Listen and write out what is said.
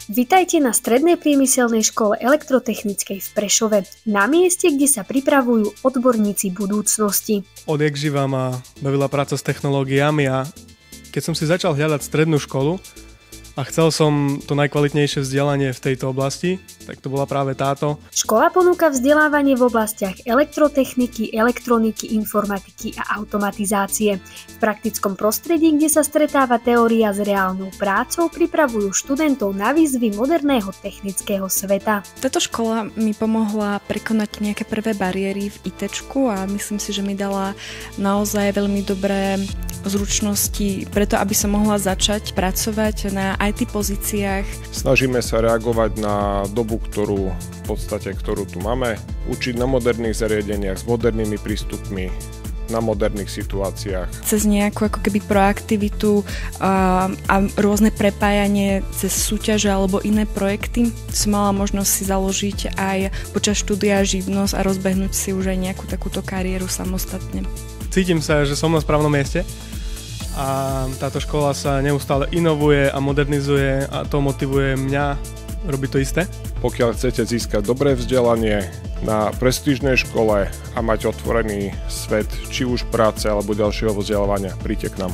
Vitajte na Strednej priemyselnej škole elektrotechnickej v Prešove, na mieste, kde sa pripravujú odborníci budúcnosti. Odjakživa ma bavila práca s technológiami a keď som si začal hľadať strednú školu a chcel som to najkvalitnejšie vzdelanie v tejto oblasti, tak to bola práve táto. Škola ponúka vzdelávanie v oblastiach elektrotechniky, elektroniky, informatiky a automatizácie. V praktickom prostredí, kde sa stretáva teória s reálnou prácou, pripravujú študentov na výzvy moderného technického sveta. Táto škola mi pomohla prekonať nejaké prvé bariéry v ITčku a myslím si, že mi dala naozaj veľmi dobré zručnosti preto, aby som mohla začať pracovať na IT pozíciách. Snažíme sa reagovať na dobu, ktorú tu máme, učiť na moderných zariadeniach s modernými prístupmi, na moderných situáciách. Cez nejakú ako keby proaktivitu a rôzne prepájanie cez súťaže alebo iné projekty som mala možnosť si založiť aj počas štúdia živnosť a rozbehnúť si už aj nejakú takúto kariéru samostatne. Cítim sa, že som na správnom mieste a táto škola sa neustále inovuje a modernizuje a to motivuje mňa robiť to isté. Pokiaľ chcete získať dobré vzdelanie na prestížnej škole a mať otvorený svet či už práce alebo ďalšieho vzdelávania, príďte k nám.